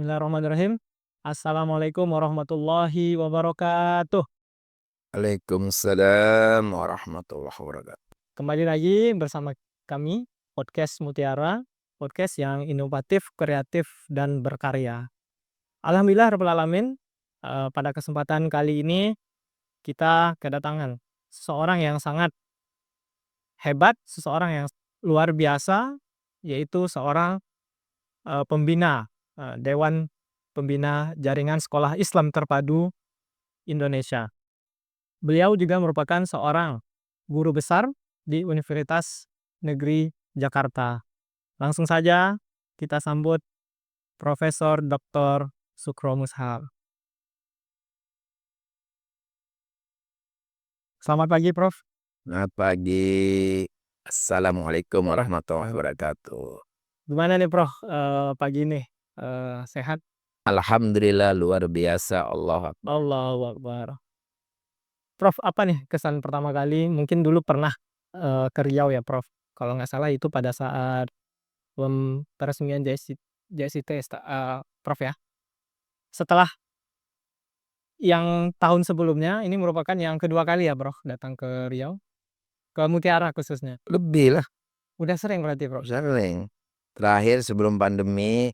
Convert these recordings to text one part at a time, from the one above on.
Bismillahirrahmanirrahim. Assalamualaikum warahmatullahi wabarakatuh. Waalaikumsalam warahmatullahi wabarakatuh. Kembali lagi bersama kami, Podcast Mutiara, podcast yang inovatif, kreatif, dan berkarya. Alhamdulillah rabbil alamin, pada kesempatan kali ini kita kedatangan seseorang yang sangat hebat, seseorang yang luar biasa, yaitu seorang pembina, Dewan Pembina Jaringan Sekolah Islam Terpadu Indonesia. Beliau juga merupakan seorang guru besar di Universitas Negeri Jakarta. Langsung saja kita sambut Profesor Dr. Sukro Mushal. Selamat pagi, Prof. Selamat pagi. Assalamualaikum warahmatullahi wabarakatuh. Gimana nih, Prof, pagi ini? Sehat? Alhamdulillah luar biasa. Allah Akbar. Allahu Akbar. Prof, apa nih kesan pertama kali? Mungkin dulu pernah ke Riau ya, Prof. Kalau nggak salah itu pada saat peresmian JSIT, Prof ya. Setelah yang tahun sebelumnya, ini merupakan yang kedua kali ya, Prof, datang ke Riau? Ke Mutiara khususnya? Lebih lah, Udah sering berarti, Prof? sering. Terakhir sebelum pandemi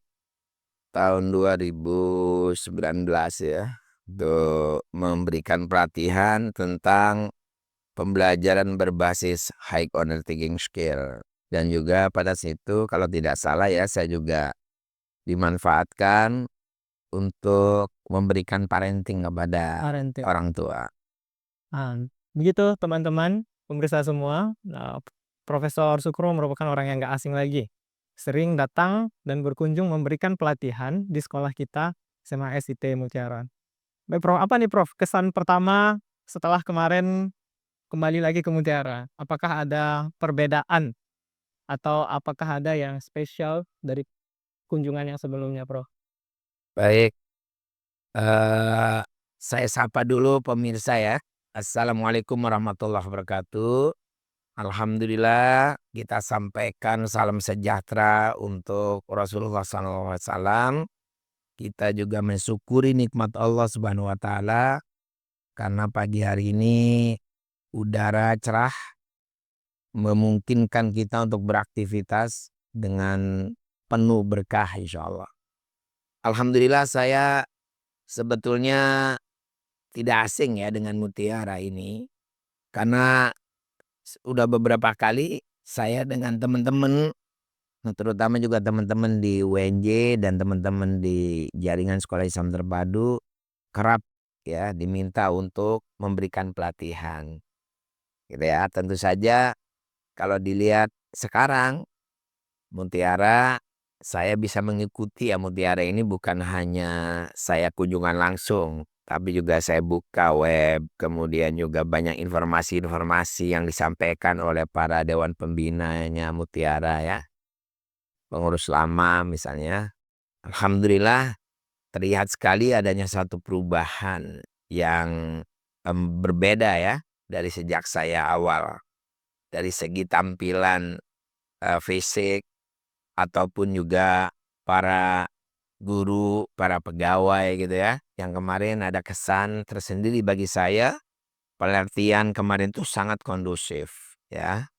tahun 2019 ya, untuk memberikan pelatihan tentang pembelajaran berbasis high undertaking skill. Dan juga pada situ kalau tidak salah ya, saya juga dimanfaatkan untuk memberikan parenting kepada Parenting. orang tua. Begitu teman-teman, pemirsa semua, Profesor Sukro merupakan orang yang nggak asing lagi. Sering datang dan berkunjung memberikan pelatihan di sekolah kita, SMA SIT Mutiara. Baik, Prof, apa nih, Prof, kesan pertama setelah kemarin kembali lagi ke Mutiara? Apakah ada perbedaan atau apakah ada yang spesial dari kunjungan yang sebelumnya, Prof? Baik, saya sapa dulu pemirsa ya. Assalamualaikum warahmatullahi wabarakatuh. Alhamdulillah kita sampaikan salam sejahtera untuk Rasulullah SAW. Kita juga mensyukuri nikmat Allah Subhanahu wa taala karena pagi hari ini udara cerah memungkinkan kita untuk beraktivitas dengan penuh berkah insya Allah. Alhamdulillah saya sebetulnya tidak asing ya dengan Mutiara ini. Karena udah beberapa kali saya dengan teman-teman, terutama juga teman-teman di UNJ dan teman-teman di Jaringan Sekolah Islam Terpadu kerap ya diminta untuk memberikan pelatihan. Gitu ya. Tentu saja kalau dilihat sekarang Mutiara, saya bisa mengikuti ya Mutiara ini bukan hanya saya kunjungan langsung, tapi juga saya buka web, kemudian juga banyak informasi-informasi yang disampaikan oleh para dewan pembinanya Mutiara ya, pengurus lama misalnya. Alhamdulillah terlihat sekali adanya satu perubahan yang berbeda ya dari sejak saya awal. Dari segi tampilan fisik, ataupun juga para guru, para pegawai gitu ya. Yang kemarin ada kesan tersendiri bagi saya, pelatihan kemarin tuh sangat kondusif ya.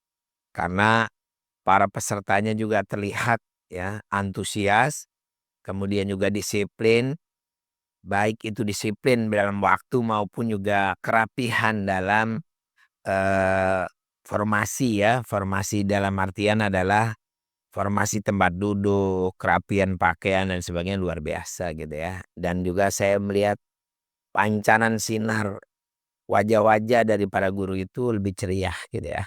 Karena para pesertanya juga terlihat ya antusias, kemudian juga disiplin, baik itu disiplin dalam waktu maupun juga kerapihan dalam formasi ya. Formasi dalam artian adalah formasi tempat duduk, kerapian pakaian dan sebagainya luar biasa gitu ya. Dan juga saya melihat pancaran sinar wajah-wajah dari para guru itu lebih ceria gitu ya.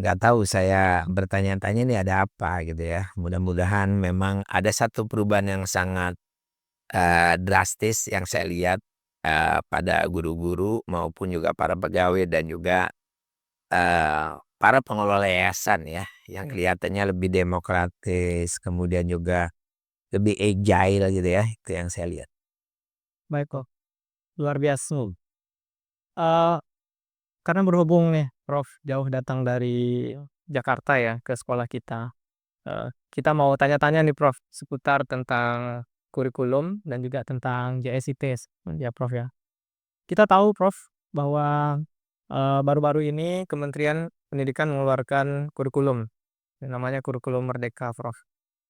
Nggak tahu saya bertanya-tanya ini ada apa gitu ya. Mudah-mudahan memang ada satu perubahan yang sangat drastis yang saya lihat pada guru-guru maupun juga para pegawai dan juga para pengelola yayasan ya, yang kelihatannya lebih demokratis, kemudian juga lebih agile gitu ya, itu yang saya lihat. Baik, Prof. Luar biasa. Eee, karena berhubung nih, Prof, jauh datang dari Jakarta ya ke sekolah kita. Kita mau tanya-tanya nih, Prof, seputar tentang kurikulum dan juga tentang JSIT ya Prof ya. Kita tahu Prof bahwa baru-baru ini Kementerian Pendidikan mengeluarkan kurikulum yang namanya kurikulum Merdeka Prof.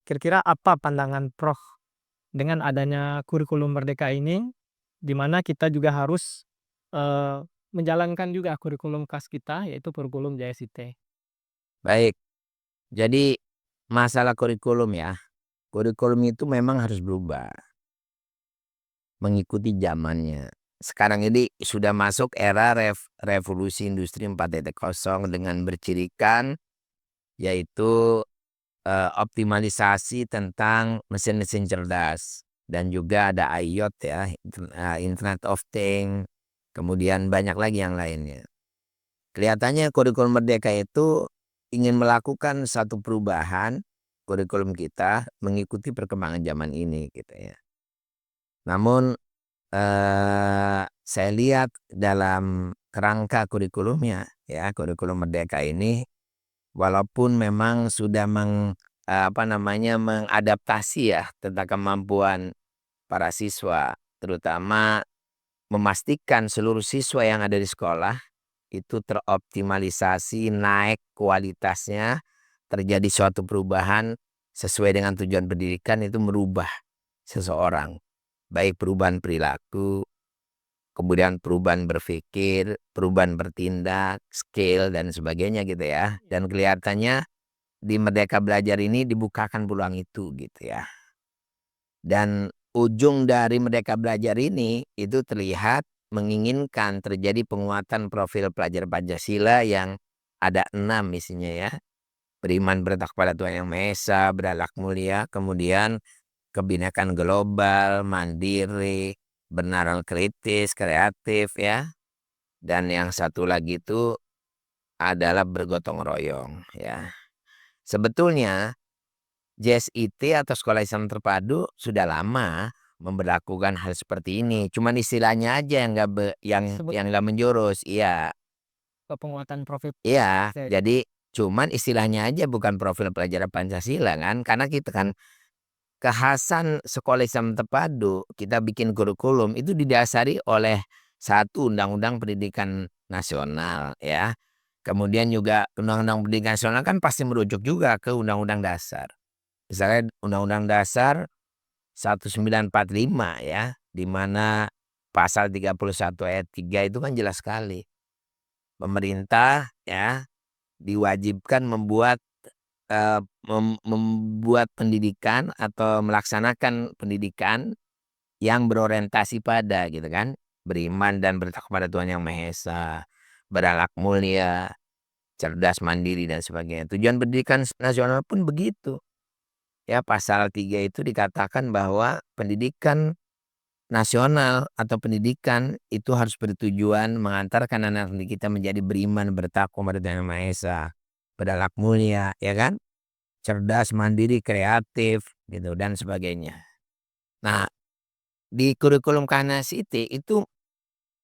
Kira-kira apa pandangan Prof dengan adanya kurikulum Merdeka ini, di mana kita juga harus menjalankan juga kurikulum khas kita yaitu kurikulum JSIT. Baik, jadi masalah kurikulum ya. Kurikulum itu memang harus berubah mengikuti zamannya. Sekarang ini sudah masuk era revolusi industri 4.0 dengan bercirikan yaitu optimalisasi tentang mesin-mesin cerdas dan juga ada IoT ya, Internet of Things, kemudian banyak lagi yang lainnya. Kelihatannya kurikulum Merdeka itu ingin melakukan satu perubahan kurikulum kita mengikuti perkembangan zaman ini gitu ya. Namun saya lihat dalam kerangka kurikulumnya ya, kurikulum Merdeka ini walaupun memang sudah mengadaptasi ya tentang kemampuan para siswa, terutama memastikan seluruh siswa yang ada di sekolah itu teroptimalisasi, naik kualitasnya, terjadi suatu perubahan sesuai dengan tujuan pendidikan itu merubah seseorang, baik perubahan perilaku, kemudian perubahan berpikir, perubahan bertindak, skill dan sebagainya gitu ya. Dan kelihatannya di Merdeka Belajar ini dibukakan peluang itu gitu ya. Dan ujung dari Merdeka Belajar ini itu terlihat menginginkan terjadi penguatan profil pelajar Pancasila yang ada 6 isinya ya. Beriman bertakwa pada Tuhan Yang Maha Esa, berakhlak mulia, kemudian kebinekaan global, mandiri, bernalar kritis, kreatif ya. Dan yang satu lagi itu adalah bergotong royong ya. Sebetulnya JSIT atau Sekolah Islam Terpadu sudah lama memberlakukan hal seperti ini. Cuman istilahnya aja yang nggak menjurus. Iya, Penguatan profil. iya. Jadi cuman istilahnya aja bukan profil pelajaran Pancasila kan. Karena kita kan kekhasan Sekolah Islam Terpadu kita bikin kurikulum itu didasari oleh satu Undang-Undang Pendidikan Nasional ya. Kemudian juga Undang-Undang Pendidikan Nasional kan pasti merujuk juga ke Undang-Undang Dasar. Misalnya Undang-Undang Dasar 1945 ya, di mana pasal 31 ayat 3 itu kan jelas sekali. Pemerintah ya diwajibkan membuat pendidikan atau melaksanakan pendidikan yang berorientasi pada gitu kan, beriman dan bertakwa pada Tuhan Yang Maha Esa, berakhlak mulia, cerdas, mandiri dan sebagainya. Tujuan pendidikan nasional pun begitu. Ya, pasal 3 itu dikatakan bahwa pendidikan nasional atau pendidikan itu harus bertujuan mengantarkan anak didik kita menjadi beriman, bertakwa pada Tuhan Yang Maha Esa, berakhlak mulia, ya kan? Cerdas, mandiri, kreatif, gitu dan sebagainya. Nah, di kurikulum Kanasiti itu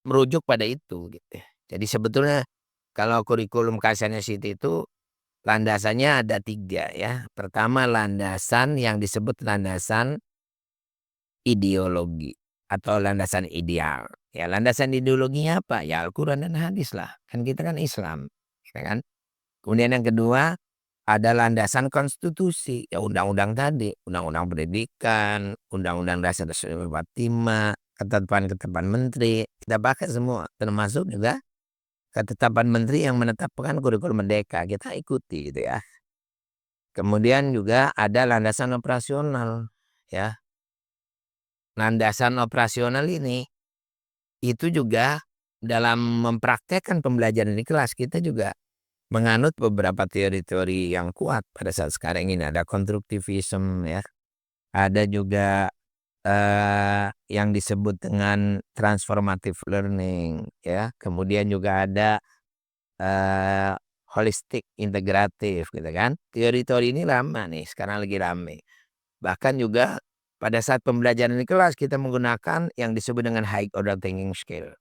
merujuk pada itu gitu. Jadi sebetulnya kalau kurikulum Kanasiti itu landasannya ada 3 ya. Pertama landasan yang disebut landasan ideologi atau landasan ideal. Ya landasan ideologinya apa? Ya Al-Quran dan hadis lah. Kan kita kan Islam. Ya kan? Kemudian yang kedua ada landasan konstitusi. Ya undang-undang tadi. Undang-undang pendidikan. Undang-undang dasar 1945. Ketetapan-ketetapan menteri. Kita pakai semua. Termasuk juga ketetapan menteri yang menetapkan kurikulum Merdeka. Kita ikuti gitu ya. Kemudian juga ada landasan operasional. Ya. Landasan operasional ini itu juga dalam mempraktekkan pembelajaran di kelas kita juga menganut beberapa teori-teori yang kuat pada saat sekarang ini. Ada konstruktivisme ya, ada juga yang disebut dengan transformative learning ya, kemudian juga ada holistic integratif gitu kan. Teori-teori ini lama nih, sekarang lagi rame. Bahkan juga pada saat pembelajaran di kelas kita menggunakan yang disebut dengan high order thinking skill.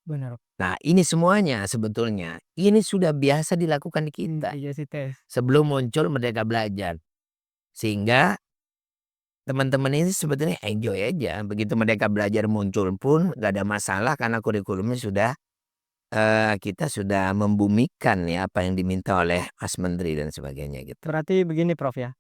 Benar. Nah, ini semuanya sebetulnya ini sudah biasa dilakukan di kita JSIT. sebelum muncul Merdeka Belajar. Sehingga teman-teman ini sebetulnya enjoy aja. Begitu mereka belajar muncul pun nggak ada masalah karena kurikulumnya sudah kita sudah membumikan ya apa yang diminta oleh Mas Menteri dan sebagainya gitu. Berarti begini Prof ya,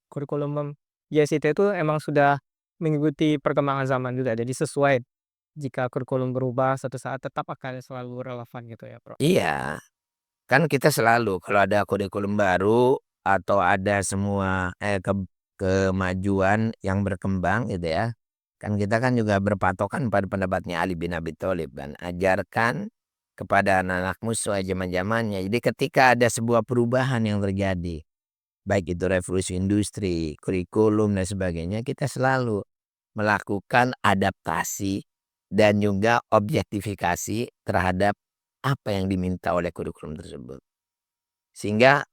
kurikulum JST itu emang sudah mengikuti perkembangan zaman juga, jadi sesuai jika kurikulum berubah suatu saat tetap akan selalu relevan gitu ya, Prof? Iya, kan kita selalu kalau ada kurikulum baru atau ada semua kemajuan yang berkembang gitu ya. Kan kita kan juga berpatokan pada pendapatnya Ali bin Abi Thalib kan, ajarkan kepada anak-anakmu sesuai zaman-zamannya. Jadi ketika ada sebuah perubahan yang terjadi, baik itu revolusi industri, kurikulum dan sebagainya, kita selalu melakukan adaptasi dan juga objektifikasi terhadap apa yang diminta oleh kurikulum tersebut. Sehingga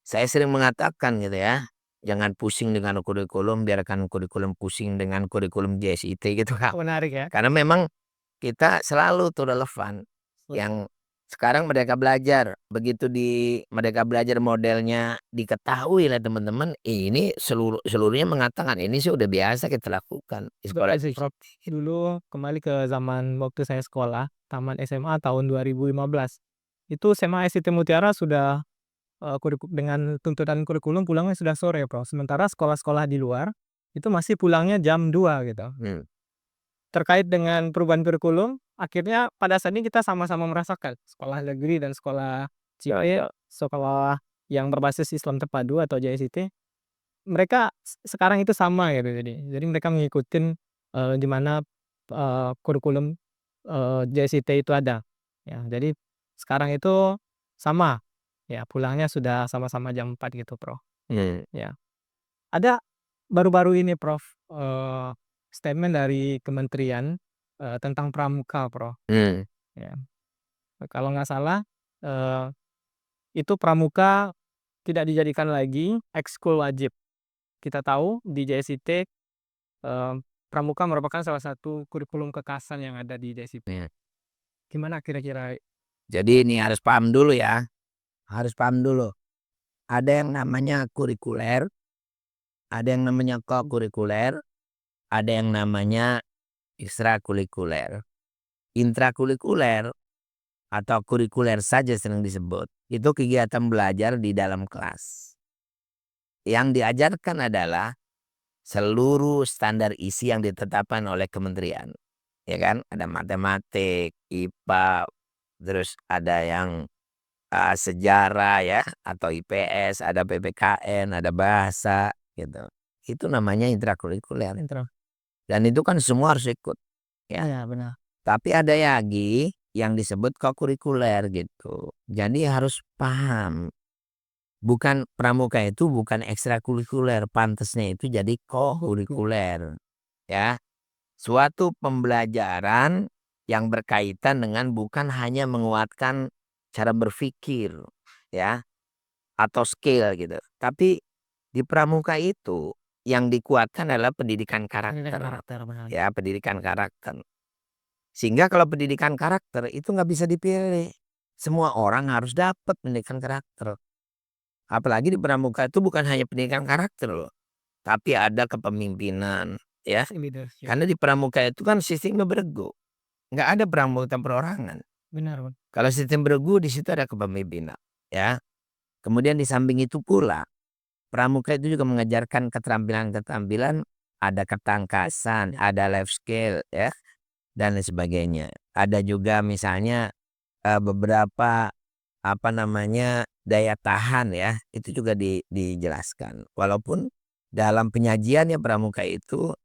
saya sering mengatakan gitu ya, jangan pusing dengan kurikulum, biarkan kurikulum pusing dengan kurikulum JSIT gitu Kak. Menarik ya. Karena memang kita selalu tuh relevan. Yang sekarang mereka belajar, begitu mereka belajar modelnya diketahui oleh teman-teman, ini seluruhnya mengatakan ini sih udah biasa kita lakukan di sekolah Betul sih, Prof. JSIT. Dulu kembali ke zaman waktu saya sekolah, taman SMA tahun 2015. Itu SMA SIT Mutiara sudah, dengan tuntutan kurikulum pulangnya sudah sore, Prof. Sementara sekolah-sekolah di luar, itu masih pulangnya jam 2 gitu. Hmm. Terkait dengan perubahan kurikulum, akhirnya pada saat ini kita sama-sama merasakan, sekolah negeri dan sekolah sekolah yang berbasis Islam terpadu atau JSIT, mereka sekarang itu sama gitu jadi mereka ngikutin, di mana, kurikulum, JSIT itu ada. Ya, jadi sekarang itu sama, ya pulangnya sudah sama-sama jam 4 gitu, Prof. Hmm. Ya. Ada baru-baru ini, Prof, statement dari kementerian, tentang pramuka, Prof. Hmm. Ya, kalau nggak salah, eee, itu pramuka tidak dijadikan lagi ekskul wajib. Kita tahu di JSIT, pramuka merupakan salah satu kurikulum kekhasan yang ada di JSIT. Ya. Gimana kira-kira? Jadi ini harus paham dulu ya, harus paham dulu. Ada yang namanya kurikuler, ada yang namanya kokurikuler, ada yang namanya ekstrakurikuler. Intrakurikuler atau kurikuler saja sering disebut. Itu kegiatan belajar di dalam kelas. Yang diajarkan adalah seluruh standar isi yang ditetapkan oleh kementerian. Ya kan? Ada matematik, IPA, terus ada yang sejarah ya atau IPS, ada PPKN, ada bahasa gitu. Itu namanya intrakurikuler. Dan itu kan semua harus ikut ya. Iya, benar. Tapi ada lagi yang disebut kokurikuler gitu. Jadi harus paham. Bukan pramuka itu bukan ekstrakurikuler, pantasnya itu jadi kokurikuler. Ya. Suatu pembelajaran yang berkaitan dengan bukan hanya menguatkan cara berpikir ya atau skill gitu. Tapi di pramuka itu yang dikuatkan adalah pendidikan karakter. Benar. Ya, pendidikan karakter. Sehingga kalau pendidikan karakter itu nggak bisa dipilih. Semua orang harus dapat pendidikan karakter. Apalagi di pramuka itu bukan hanya pendidikan karakter loh. Tapi ada kepemimpinan ya. Leadership. Karena di pramuka itu kan sistemnya beregu. Nggak ada pramuka perorangan. Benar, Bang. Kalau sistem beregu di situ ada kepemimpinan ya. Kemudian di samping itu pula pramuka itu juga mengajarkan keterampilan-keterampilan, ada ketangkasan, ada life skill ya dan lain sebagainya. Ada juga misalnya beberapa apa namanya daya tahan ya, itu juga dijelaskan. Walaupun dalam penyajiannya pramuka itu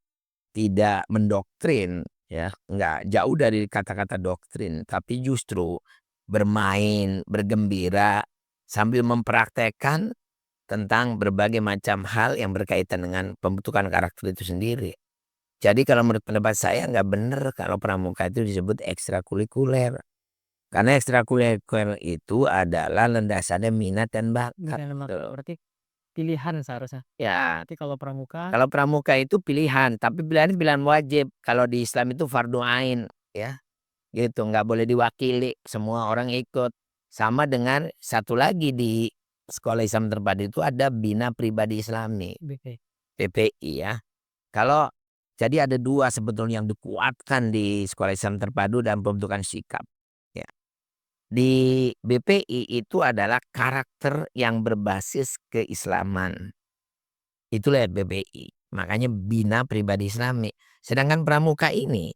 tidak mendoktrin ya, nggak jauh dari kata-kata doktrin, tapi justru bermain, bergembira sambil mempraktekkan tentang berbagai macam hal yang berkaitan dengan pembentukan karakter itu sendiri. Jadi kalau menurut pendapat saya nggak benar kalau pramuka itu disebut ekstrakurikuler. Karena ekstrakurikuler itu adalah landasannya minat dan bakat. Berarti pilihan seharusnya. Ya, Nanti kalau pramuka kalau pramuka itu pilihan, tapi pilihan pilihan wajib. Kalau di Islam itu fardu ain, ya. Gitu, nggak boleh diwakili, semua orang ikut. Sama dengan satu lagi di sekolah Islam terpadu itu ada bina pribadi Islami. BP. PPI ya. Kalau jadi ada 2 sebetulnya yang dikuatkan di Sekolah Islam Terpadu dan pembentukan sikap, ya. Di BPI itu adalah karakter yang berbasis keislaman. Itulah BPI, makanya Bina Pribadi Islami. Sedangkan Pramuka ini,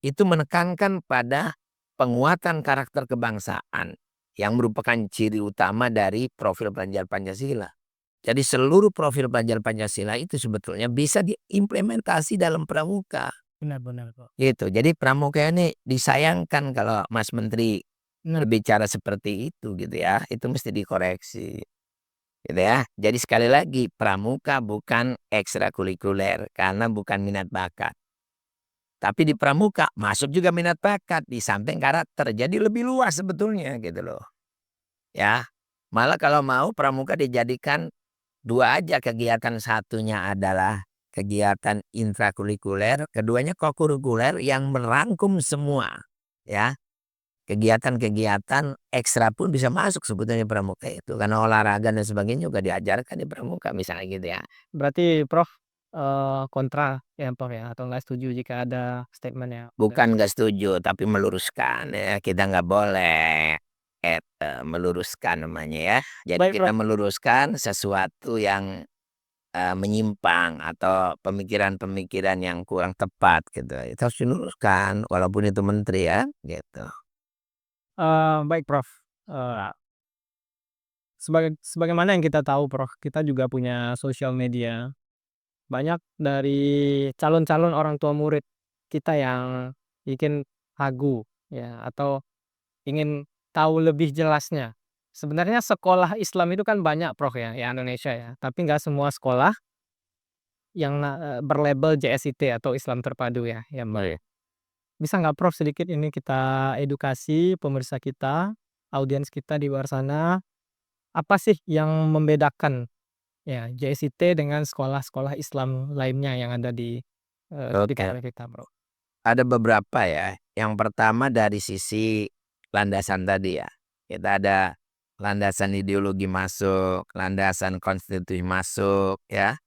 itu menekankan pada penguatan karakter kebangsaan yang merupakan ciri utama dari profil pelajar Pancasila. Jadi seluruh profil pelajar Pancasila itu sebetulnya bisa diimplementasi dalam Pramuka. Benar-benar kok. Gitu. Jadi Pramuka ini disayangkan kalau Mas Menteri Benar. berbicara seperti itu gitu ya. Itu mesti dikoreksi. Gitu ya. Jadi sekali lagi Pramuka bukan ekstrakurikuler karena bukan minat bakat. Tapi di Pramuka masuk juga minat bakat di samping karakter. Jadi lebih luas sebetulnya gitu loh. Ya. Malah kalau mau Pramuka dijadikan 2 aja kegiatan, satunya adalah kegiatan intrakurikuler, keduanya kokurikuler yang merangkum semua, ya. Kegiatan-kegiatan ekstra pun bisa masuk sebetulnya Pramuka itu, karena olahraga dan sebagainya juga diajarkan di Pramuka misalnya gitu ya. Berarti Prof, kontra ya, Prof, ya, atau nggak setuju jika ada statement-nya dari Bukan nggak setuju, tapi meluruskan ya, kita nggak boleh meluruskan namanya ya. Jadi baik, kita Prof. meluruskan sesuatu yang menyimpang atau pemikiran-pemikiran yang kurang tepat gitu. Itu harus diluruskan walaupun itu menteri ya, gitu. Baik, Prof, sebagaimana yang kita tahu, Prof, kita juga punya sosial media. Banyak dari calon-calon orang tua murid kita yang bikin ragu ya, atau ingin tahu lebih jelasnya. Sebenarnya sekolah Islam itu kan banyak, Prof, ya, ya Indonesia ya, tapi nggak semua sekolah yang berlabel JSIT atau Islam Terpadu ya, ya, Mbak, ya. Bisa nggak, Prof, sedikit ini kita edukasi pemirsa kita, audiens kita di luar sana, apa sih yang membedakan ya JSIT dengan sekolah-sekolah Islam lainnya yang ada di Oke. sekitar kita, Bro? Ada beberapa ya. Yang pertama dari sisi landasan tadi ya. Kita ada landasan ideologi masuk, landasan konstitusi masuk ya.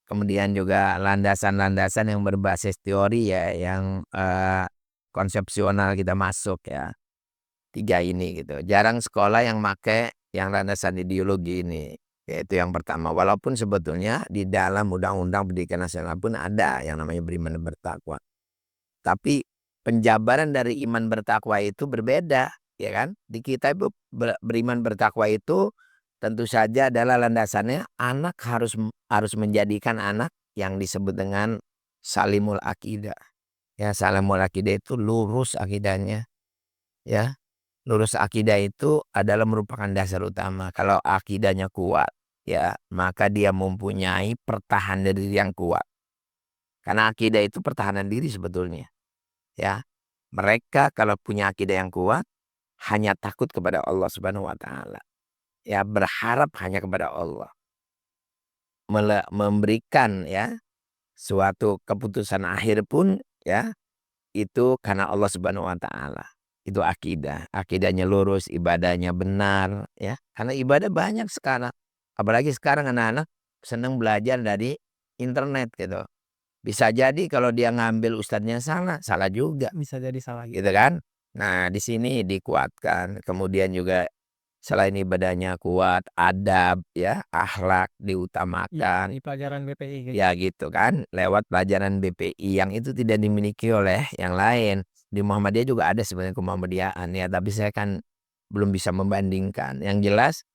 Kemudian juga landasan-landasan yang berbasis teori ya, yang konsepsional kita masuk ya. 3 ini gitu. Jarang sekolah yang make yang landasan ideologi ini. Yaitu yang pertama. Walaupun sebetulnya di dalam Undang-Undang Pendidikan Nasional pun ada yang namanya beriman dan bertakwa. Tapi penjabaran dari iman bertakwa itu berbeda, ya kan? Di kita itu beriman bertakwa itu tentu saja adalah landasannya anak harus menjadikan anak yang disebut dengan salimul akidah. Ya, salimul akidah itu lurus akidahnya, ya. Lurus akidah itu adalah merupakan dasar utama. Kalau akidahnya kuat, ya, maka dia mempunyai pertahanan diri yang kuat. Karena akidah itu pertahanan diri sebetulnya, ya. Mereka kalau punya akidah yang kuat hanya takut kepada Allah Subhanahu wa taala. Ya, berharap hanya kepada Allah. Memberikan ya suatu keputusan akhir pun ya itu karena Allah Subhanahu wa taala. Itu akidah. Akidahnya lurus, ibadahnya benar ya. Karena ibadah banyak sekarang. Apalagi sekarang anak-anak senang belajar dari internet gitu. Bisa jadi kalau dia ngambil ustadznya salah, salah juga Bisa jadi salah gitu. gitu kan. Nah, di sini dikuatkan. Kemudian juga selain ibadahnya kuat, adab ya, akhlak Iya, diutamakan. di pelajaran BPI kayak Ya gitu kan, lewat pelajaran BPI yang itu tidak dimiliki oleh yang lain. Di Muhammadiyah juga ada sebenarnya kemuhammadiyaan ya, tapi saya kan belum bisa membandingkan. Yang jelas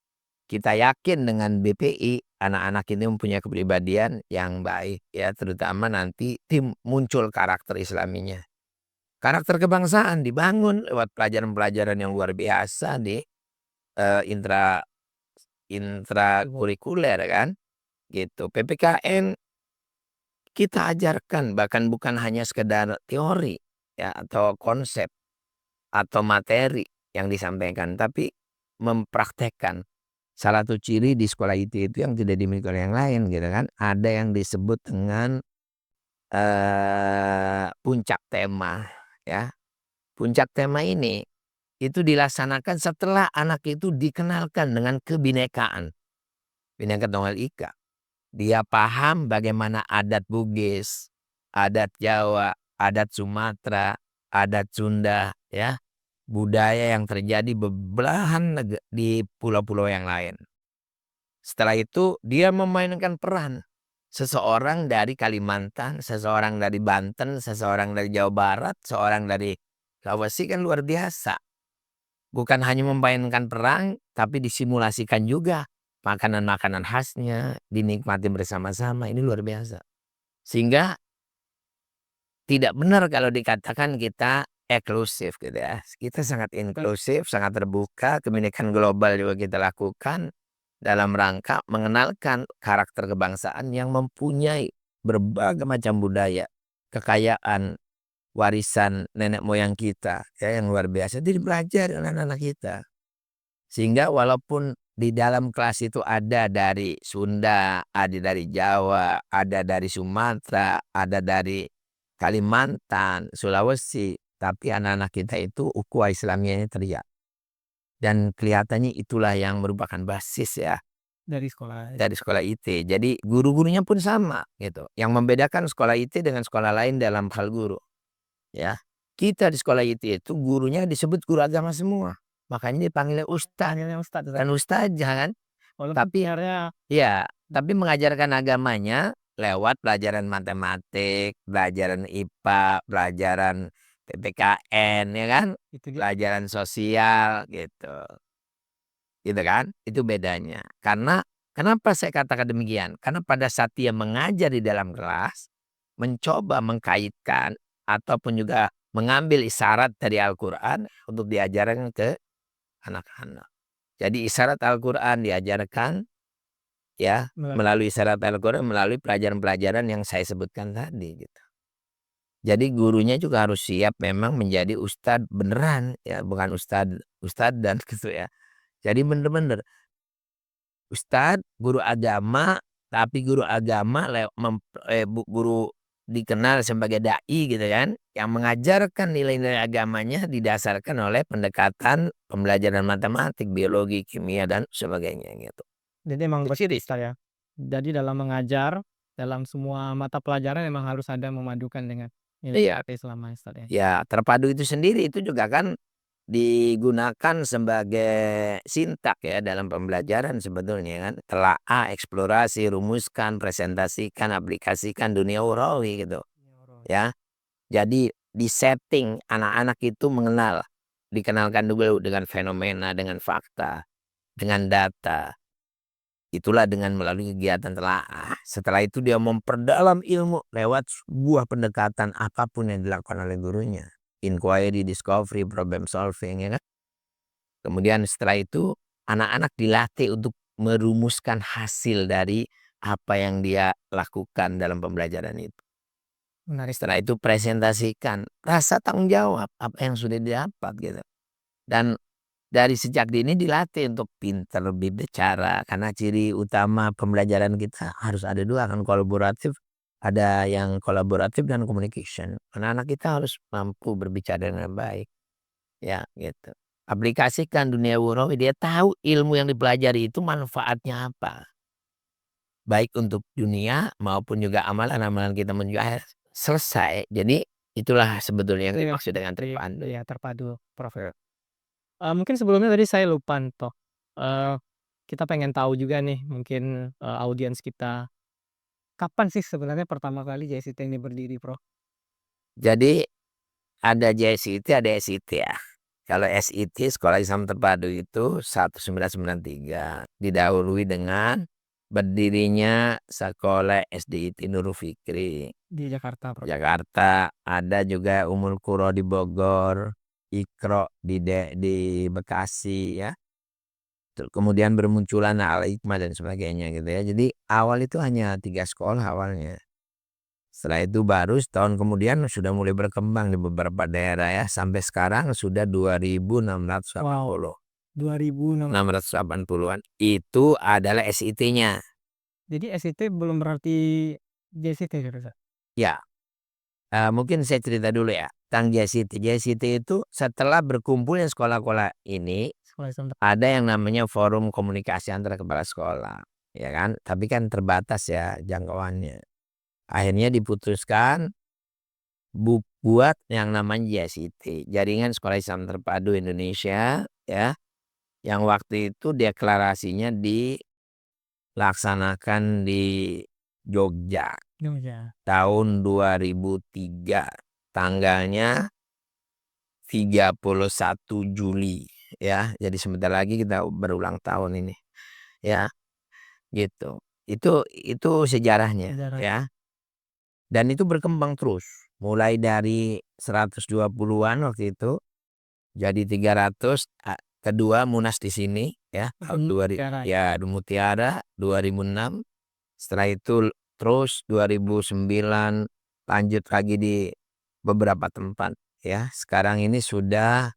kita yakin dengan BPI anak-anak ini mempunyai kepribadian yang baik ya, terutama nanti muncul karakter Islaminya. Karakter kebangsaan dibangun lewat pelajaran-pelajaran yang luar biasa di intrakurikuler kan, gitu. PPKN kita ajarkan bahkan bukan hanya sekedar teori ya atau konsep atau materi yang disampaikan, tapi mempraktekkan. Salah satu ciri di sekolah itu yang tidak dimiliki oleh yang lain gitu kan, ada yang disebut dengan puncak tema ya. Puncak tema ini itu dilaksanakan setelah anak itu dikenalkan dengan kebinekaan, Bhinneka Tunggal Ika. dia paham bagaimana adat Bugis, adat Jawa, adat Sumatera, adat Sunda, ya, budaya yang terjadi bebelahan di pulau-pulau yang lain. Setelah itu dia memainkan peran seseorang dari Kalimantan, seseorang dari Banten, seseorang dari Jawa Barat, seorang dari Sulawesi, kan luar biasa. Bukan hanya memainkan peran, tapi disimulasikan juga makanan-makanan khasnya, dinikmati bersama-sama. Ini luar biasa. Sehingga tidak benar kalau dikatakan kita eksklusif gitu ya. Kita sangat inklusif, sangat terbuka, kebinekaan global juga kita lakukan dalam rangka mengenalkan karakter kebangsaan yang mempunyai berbagai macam budaya, kekayaan, warisan nenek moyang kita ya yang luar biasa. Jadi belajar dengan anak-anak kita. Sehingga walaupun di dalam kelas itu ada dari Sunda, ada dari Jawa, ada dari Sumatera, ada dari Kalimantan, Sulawesi, tapi anak-anak kita itu ukhuwah Islamiyahnya teriak. Dan kelihatannya itulah yang merupakan basis ya Dari sekolah. dari sekolah IT. Jadi guru-gurunya pun sama gitu. Yang membedakan sekolah IT dengan sekolah lain dalam hal guru. Ya. Kita di sekolah IT itu gurunya disebut guru agama semua. Makanya dipanggilnya ustaz Panggilnya ustadz. dan ustazah kan. Walaupun Tapi PR-nya ya, tapi mengajarkan agamanya lewat pelajaran matematik, pelajaran IPA, pelajaran PPKN ya kan, itu dia. pelajaran sosial gitu. Gitu kan? Itu bedanya. Karena kenapa saya katakan demikian? Karena pada saat dia mengajar di dalam kelas, mencoba mengkaitkan ataupun juga mengambil isyarat dari Al-Quran untuk diajarkan ke anak-anak. Jadi isyarat Al-Quran diajarkan ya melalui isyarat Al-Quran, melalui pelajaran-pelajaran yang saya sebutkan tadi gitu. Jadi gurunya juga harus siap memang menjadi ustadz beneran ya, bukan ustadz dan gitu ya. Jadi bener-bener ustadz, guru agama, tapi guru agama guru dikenal sebagai dai gitu kan, yang mengajarkan nilai-nilai agamanya didasarkan oleh pendekatan pembelajaran matematik, biologi, kimia dan sebagainya gitu. Jadi emang Itu ciri. Ustaz ya. Jadi dalam mengajar, dalam semua mata pelajaran memang harus ada memadukan dengan Iya, nilai Islam Ustaz ya. ya terpadu itu sendiri itu juga kan digunakan sebagai sintak ya dalam pembelajaran sebetulnya kan. Telaah, eksplorasi, rumuskan, presentasikan, aplikasikan dunia urawi gitu. Ya. Jadi di setting anak-anak itu mengenal, dikenalkan dulu dengan fenomena, dengan fakta, dengan data. Itulah dengan melalui kegiatan telaah. Setelah itu dia memperdalam ilmu lewat sebuah pendekatan apapun yang dilakukan oleh gurunya. Inquiry, discovery, problem solving ya kan. Kemudian setelah itu anak-anak dilatih untuk merumuskan hasil dari apa yang dia lakukan dalam pembelajaran itu. Menarik. Setelah itu presentasikan, rasa tanggung jawab apa yang sudah didapat gitu. Dan dari sejak dini dilatih untuk pintar lebih bicara karena ciri utama pembelajaran kita harus ada dua kan, kolaboratif, ada yang kolaboratif dan communication. Anak-anak kita harus mampu berbicara dengan baik. Ya, gitu. Aplikasikan dunia urawi, dia tahu ilmu yang dipelajari itu manfaatnya apa. Baik untuk dunia maupun juga amalan-amalan kita menuju akhir selesai. Jadi itulah sebetulnya yang dimaksud dengan terpadu. Iya, terpadu, Prof. Mungkin sebelumnya tadi saya lupa toh. Kita pengen tahu juga nih mungkin audiens kita. Kapan sih sebenarnya pertama kali JCT ini berdiri, Prof? Jadi ada JSIT, ada SIT ya. Kalau SIT Sekolah Islam Terpadu itu 1993 didahului dengan berdirinya Sekolah SDIT Nurul Fikri Di Jakarta, Prof. Jakarta, ada juga Ummul Qura di Bogor, Iqra di Bekasi ya. Kemudian bermunculan Al Hikmah dan sebagainya gitu ya. Jadi awal itu hanya 3 sekolah awalnya. Setelah itu baru setahun kemudian sudah mulai berkembang di beberapa daerah ya. Sampai sekarang sudah 2.680. Wow, 2006. 680-an. Itu adalah SIT-nya. Jadi SIT belum berarti JCT gitu, Ustaz? Ya, mungkin saya cerita dulu ya tentang JSIT. JSIT itu setelah berkumpulnya sekolah-sekolah ini, Sekolah Islam ada yang namanya forum komunikasi antara kepala sekolah. ya kan, tapi kan terbatas ya jangkauannya. Akhirnya diputuskan buat yang namanya JSIT, Jaringan Sekolah Islam Terpadu Indonesia, ya, yang waktu itu deklarasinya dilaksanakan di Jogja Ya. tahun 2003, tanggalnya 31 Juli, ya. Jadi sebentar lagi kita berulang tahun ini, ya, gitu. Itu sejarahnya, Sejarah. ya. Dan itu berkembang terus, mulai dari 120-an waktu itu jadi 300, kedua Munas di sini, ya, tahun Mutiara. ya, di Mutiara 2006. Setelah itu terus 2009 lanjut lagi di beberapa tempat, ya. Sekarang ini sudah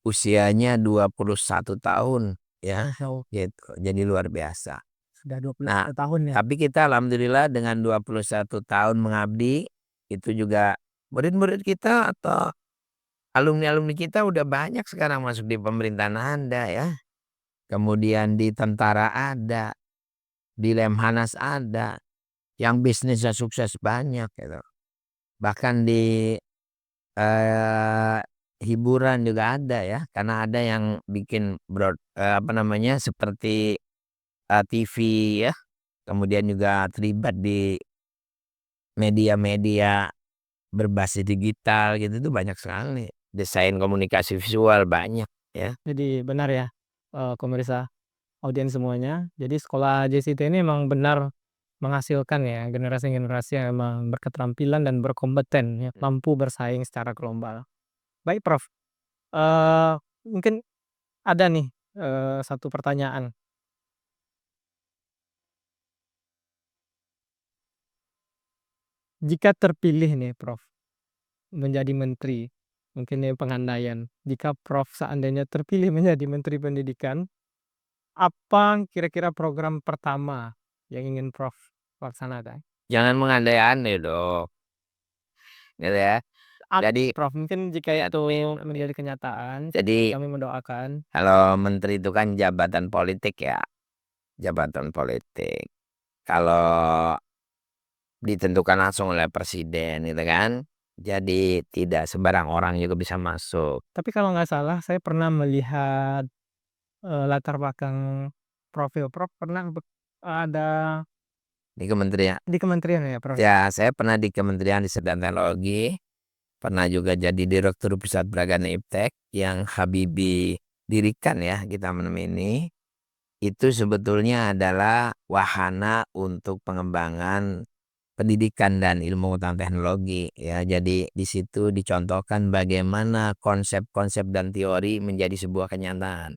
usianya 21 tahun, ya, gitu. Jadi luar biasa. Sudah 21 Nah, tahun ya. tapi kita alhamdulillah dengan 21 tahun mengabdi, itu juga murid-murid kita atau alumni-alumni kita udah banyak sekarang masuk di pemerintahan ada, ya. Kemudian di tentara ada, di Lemhanas ada, yang bisnisnya sukses banyak gitu. Bahkan di eh, hiburan juga ada, ya, karena ada yang bikin apa namanya, seperti TV, ya. Kemudian juga terlibat di media-media berbasis digital gitu tuh banyak sekali. Desain komunikasi visual banyak, ya. Jadi benar ya, pemirsa audiens semuanya. Jadi sekolah JCT ini memang benar menghasilkan ya generasi-generasi yang memang berketerampilan dan berkompeten ya, mampu bersaing secara global. Baik Prof, mungkin ada nih, satu pertanyaan. Jika terpilih nih Prof, menjadi menteri, mungkin ini pengandaian, jika Prof seandainya terpilih menjadi menteri pendidikan, apa kira-kira program pertama yang ingin Prof laksanakan? Jangan mengandai-andai dong, gitu ya. Jadi Prof, mungkin jika itu menjadi kenyataan, jadi kami mendoakan. kalau menteri itu kan jabatan politik, ya, jabatan politik. Kalau ditentukan langsung oleh presiden gitu kan. Jadi tidak sembarang orang juga bisa masuk Tapi kalau nggak salah saya pernah melihat, latar belakang profil Prof pernah ada di kementerian. di kementerian ya, Prof? Ya, saya pernah di Kementerian Riset dan Teknologi, pernah juga jadi Direktur Pusat Bragana Iptek yang Habibie dirikan, ya, kita menemui ini. Itu sebetulnya adalah wahana untuk pengembangan pendidikan dan ilmu pengetahuan teknologi, ya. Jadi di situ dicontohkan bagaimana konsep-konsep dan teori menjadi sebuah kenyataan,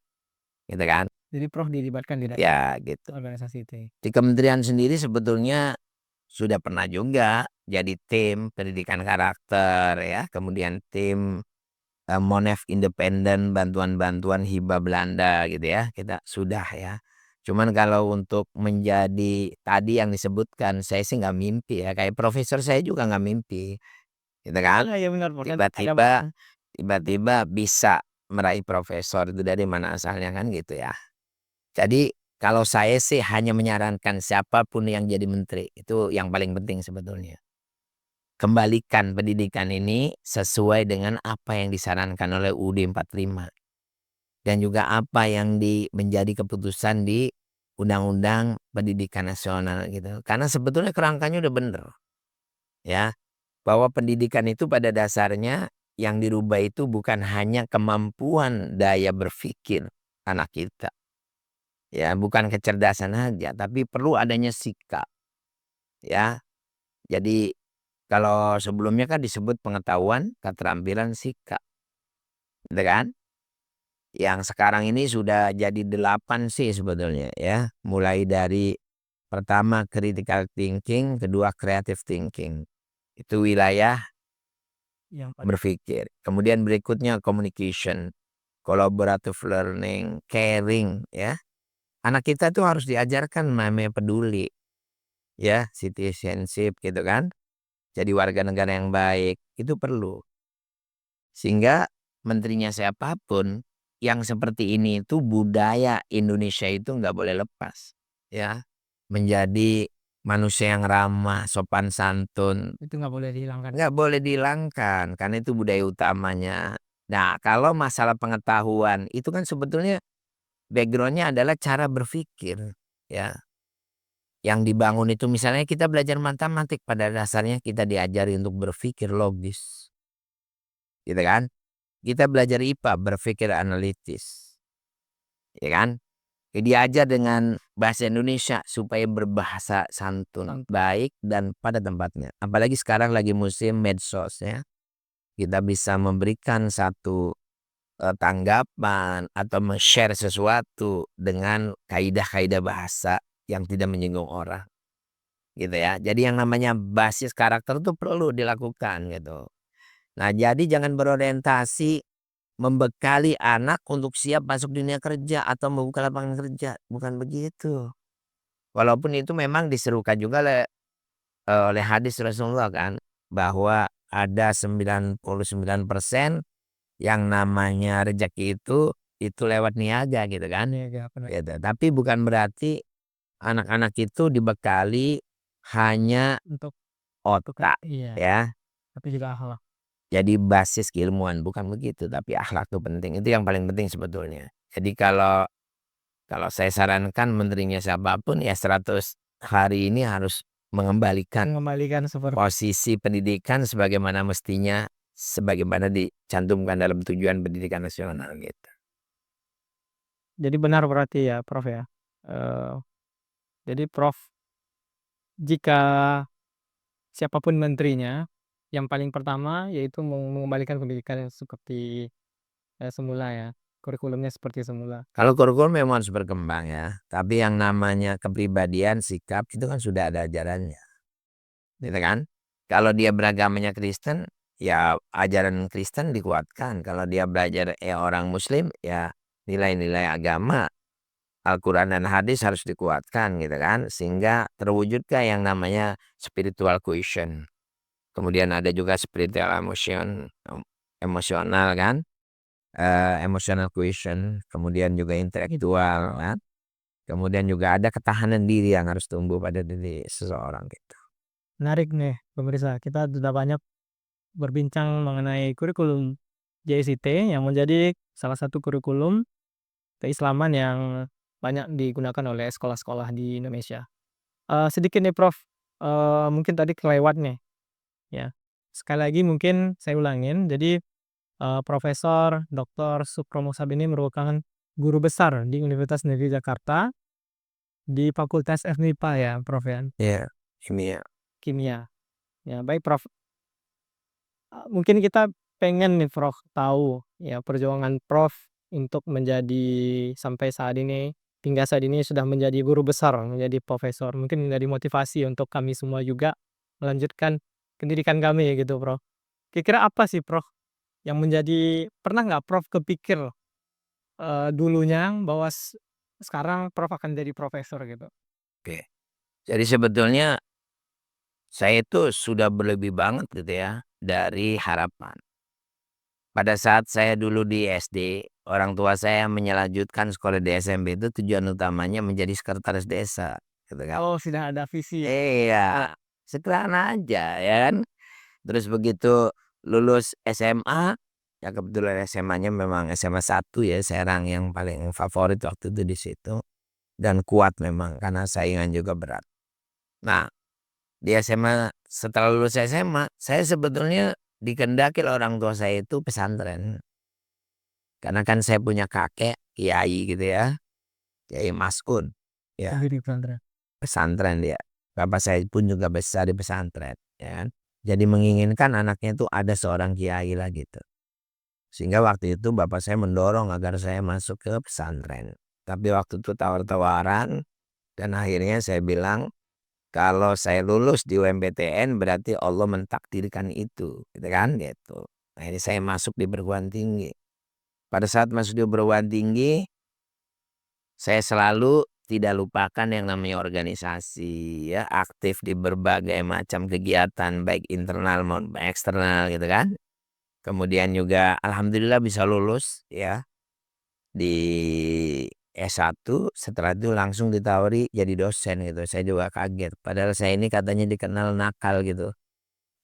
gitu kan. Jadi Prof dilibatkan di dalam Ya, gitu. organisasi itu. Di kementerian sendiri sebetulnya sudah pernah juga jadi tim pendidikan karakter, ya, kemudian tim Monef Independen bantuan-bantuan hibah Belanda gitu, ya, kita sudah, ya. Cuman kalau untuk menjadi tadi yang disebutkan saya sih nggak mimpi, ya, kayak profesor saya juga nggak mimpi, gitu kan. Iya benar Prof, kan ada Tiba-tiba tiba-tiba bisa meraih profesor itu dari mana asalnya kan gitu, ya. Jadi kalau saya sih hanya menyarankan siapapun yang jadi menteri, itu yang paling penting sebetulnya. Kembalikan pendidikan ini sesuai dengan apa yang disarankan oleh UUD 45 dan juga apa yang menjadi keputusan di Undang-Undang Pendidikan Nasional gitu. Karena sebetulnya kerangkanya udah bener, ya, bahwa pendidikan itu pada dasarnya yang dirubah itu bukan hanya kemampuan daya berpikir anak kita. Ya, bukan kecerdasan aja, tapi perlu adanya sikap, ya. Jadi kalau sebelumnya kan disebut pengetahuan, keterampilan, sikap, gitu kan? Yang sekarang ini sudah jadi 8 sih sebetulnya, ya. Mulai dari pertama critical thinking, kedua creative thinking. Itu wilayah yang berpikir. Kemudian berikutnya communication, collaborative learning, caring, ya. Anak kita tuh harus diajarkan namanya peduli, ya, citizenship gitu kan. Jadi warga negara yang baik itu perlu. Sehingga menterinya siapapun yang seperti ini itu budaya Indonesia itu nggak boleh lepas, ya. menjadi manusia yang ramah, sopan santun. Itu nggak boleh dihilangkan. Nggak boleh dihilangkan karena itu budaya utamanya. Nah, kalau masalah pengetahuan itu kan sebetulnya backgroundnya adalah cara berpikir, ya. Yang dibangun itu misalnya kita belajar matematik pada dasarnya kita diajari untuk berpikir logis, gitu kan? Kita belajar IPA berpikir analitis, ya kan? Diajar dengan bahasa Indonesia supaya berbahasa santun, Contoh. baik dan pada tempatnya. Apalagi sekarang lagi musim medsos ya. Kita bisa memberikan satu tanggapan atau share sesuatu dengan kaidah-kaidah bahasa yang tidak menyinggung orang. Gitu ya. Jadi yang namanya basis karakter itu perlu dilakukan gitu. Nah, jadi jangan berorientasi membekali anak untuk siap masuk dunia kerja atau membuka lapangan kerja, bukan begitu. Walaupun itu memang diserukan juga oleh hadis Rasulullah kan bahwa ada 99% yang namanya rezeki itu lewat niaga gitu kan. Niaga apa Gitu. Tapi bukan berarti anak-anak itu dibekali hanya untuk otak iya, ya. tapi juga akhlak. Jadi basis keilmuan bukan begitu, tapi akhlak itu penting. Itu yang paling penting sebetulnya. Jadi kalau saya sarankan menterinya siapapun ya 100 hari ini harus mengembalikan Mengembalikan seperti posisi pendidikan sebagaimana mestinya, sebagaimana dicantumkan dalam tujuan pendidikan nasional gitu. jadi benar berarti ya, Prof, ya? Eee, jadi Prof, jika siapapun menterinya, yang paling pertama yaitu mengembalikan pendidikan yang seperti, semula ya, kurikulumnya seperti semula. Kalau kurikulum memang harus berkembang ya, tapi yang namanya kepribadian, sikap itu kan sudah ada ajarannya, gitu kan? Kalau dia beragamanya Kristen, ya ajaran Kristen dikuatkan. Kalau dia belajar orang Muslim, ya nilai-nilai agama, Al-Quran dan hadis harus dikuatkan gitu kan. Sehingga terwujudkan yang namanya spiritual cohesion. Kemudian ada juga spiritual emosional kan. Emotional cohesion. Kemudian juga intelektual kan. Kemudian juga ada ketahanan diri yang harus tumbuh pada diri seseorang gitu. Menarik nih pemirsa, kita sudah banyak berbincang mengenai kurikulum JICT yang menjadi salah satu kurikulum keislaman yang banyak digunakan oleh sekolah-sekolah di Indonesia. Sedikit nih Prof, mungkin tadi kelewat nih ya. Sekali lagi mungkin saya ulangin, jadi, Profesor Dr. Sukromo Sabeni merupakan guru besar di Universitas Negeri Jakarta di Fakultas FMIPA ya Prof ya, Iya, kimia. kimia. Ya baik Prof, mungkin kita pengen nih Prof tahu ya perjuangan Prof untuk menjadi sampai saat ini, hingga saat ini sudah menjadi guru besar, menjadi profesor. Mungkin menjadi motivasi untuk kami semua juga melanjutkan pendidikan kami gitu Prof. Kira-kira apa sih Prof yang menjadi pernah nggak Prof kepikir, dulunya bahwa sekarang Prof akan jadi profesor gitu? Oke. Jadi sebetulnya saya itu sudah berlebih banget gitu ya dari harapan. Pada saat saya dulu di SD, orang tua saya menyelanjutkan sekolah di SMP itu tujuan utamanya menjadi sekretaris desa, gitu kan. Oh sudah ada visi ya? Iya, sederhana aja ya kan. Terus begitu lulus SMA, ya kebetulan SMA-nya memang SMA 1 ya, Serang yang paling favorit waktu itu di situ dan kuat memang karena saingan juga berat. Nah, di SMA setelah lulus SMA, saya sebetulnya dikehendaki oleh orang tua saya itu pesantren. Karena kan saya punya kakek kiai gitu ya, Kiai Mas'ud. Ya, Pendiri pesantren. pesantren dia. Bapak saya pun juga besar di pesantren, ya kan. Jadi menginginkan anaknya itu ada seorang kiai lah gitu. Sehingga waktu itu bapak saya mendorong agar saya masuk ke pesantren. Tapi waktu itu tawar-tawaran dan akhirnya saya bilang kalau saya lulus di UMPTN berarti Allah mentakdirkan itu, gitu kan gitu. Akhirnya saya masuk di perguruan tinggi. Pada saat masuk di perguruan tinggi, saya selalu tidak lupakan yang namanya organisasi ya, aktif di berbagai macam kegiatan baik internal maupun eksternal gitu kan. Kemudian juga alhamdulillah bisa lulus ya di S1, setelah itu langsung ditawari jadi dosen gitu. Saya juga kaget. Padahal saya ini katanya dikenal nakal gitu.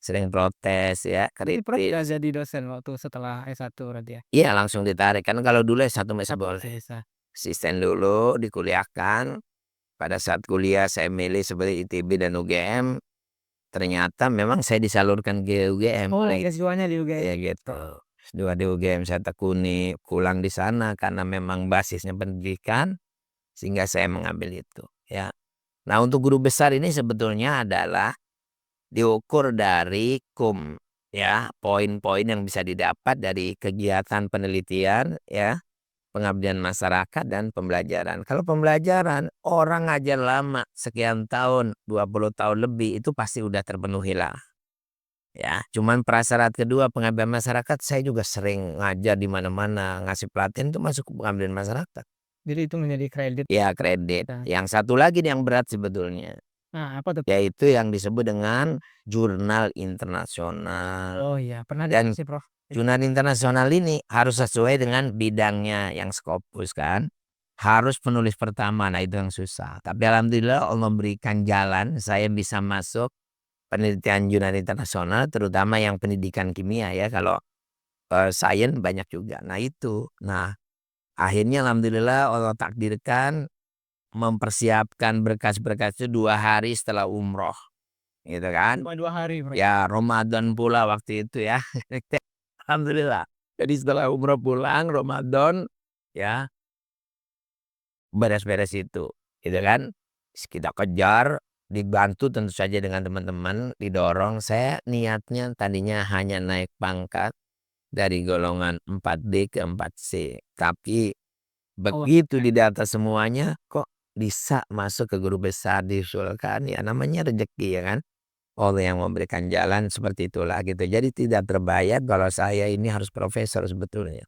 Sering protes ya, Jadi Prof nggak kritis. jadi dosen waktu setelah S1 berarti ya? Iya langsung ditarik. Kan kalau dulu S1 masih Satu boleh. masih bisa. Asisten dulu dikuliahkan. Pada saat kuliah saya milih seperti ITB dan UGM. Ternyata memang saya disalurkan ke UGM. Oh, Oleh S2-nya di UGM. ya gitu. S2 di UGM saya tekuni pulang di sana karena memang basisnya pendidikan sehingga saya mengambil itu ya. Nah, untuk guru besar ini sebetulnya adalah diukur dari ya, poin-poin yang bisa didapat dari kegiatan penelitian ya, pengabdian masyarakat dan pembelajaran. Kalau pembelajaran orang ngajar lama sekian tahun, 20 tahun lebih itu pasti udah terpenuhi lah. Ya, cuman prasyarat kedua pengabdian masyarakat saya juga sering ngajar di mana-mana, ngasih pelatihan itu masuk ke pengabdian masyarakat. Jadi itu menjadi kredit. Ya, kredit. Nah, Yang satu lagi nih yang berat sebetulnya, apa tuh? yaitu yang disebut dengan jurnal internasional. Oh iya, pernah dengar Dan sih Prof. jurnal internasional ini harus sesuai dengan bidangnya yang Scopus kan. Harus penulis pertama, nah itu yang susah. Tapi alhamdulillah Allah memberikan jalan, saya bisa masuk penelitian jurnal internasional, terutama yang pendidikan kimia ya. Kalau sains banyak juga. Nah itu. Nah akhirnya alhamdulillah Allah takdirkan mempersiapkan berkas-berkas itu 2 hari setelah umroh, gitu kan. Cuma 2 hari Prof. Ya Ramadan pula waktu itu ya. Alhamdulillah. Jadi setelah umroh pulang Ramadan ya beres-beres itu, gitu kan. Kita kejar, dibantu tentu saja dengan teman-teman, didorong. Saya niatnya tadinya hanya naik pangkat dari golongan 4D ke 4C. Tapi Oh, begitu didata semuanya kok bisa masuk ke guru besar diusulkan, ya namanya rezeki ya kan. Allah yang memberikan jalan seperti itulah gitu. Jadi tidak terbayang kalau saya ini harus profesor sebetulnya.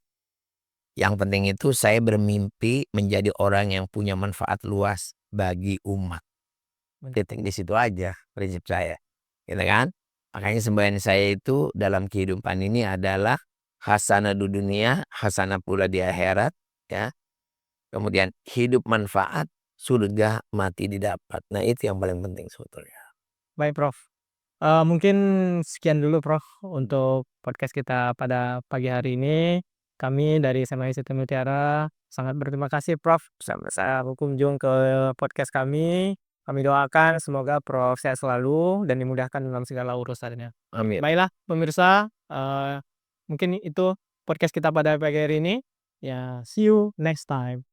Yang penting itu saya bermimpi menjadi orang yang punya manfaat luas bagi umat. Titik di situ aja prinsip saya. Gitu kan? Makanya sembahyang saya itu dalam kehidupan ini adalah hasanah di dunia, hasanah pula di akhirat ya. Kemudian hidup manfaat, surga mati didapat. Nah, itu yang paling penting sebetulnya. baik Prof. Mungkin sekian dulu Prof untuk podcast kita pada pagi hari ini. Kami dari SMA ICT Mutiara sangat berterima kasih Prof saya berkunjung ke podcast kami. Kami doakan semoga Prof sehat selalu dan dimudahkan dalam segala urusannya. Amin. Baiklah pemirsa, mungkin itu podcast kita pada pagi hari ini. Ya, see you next time.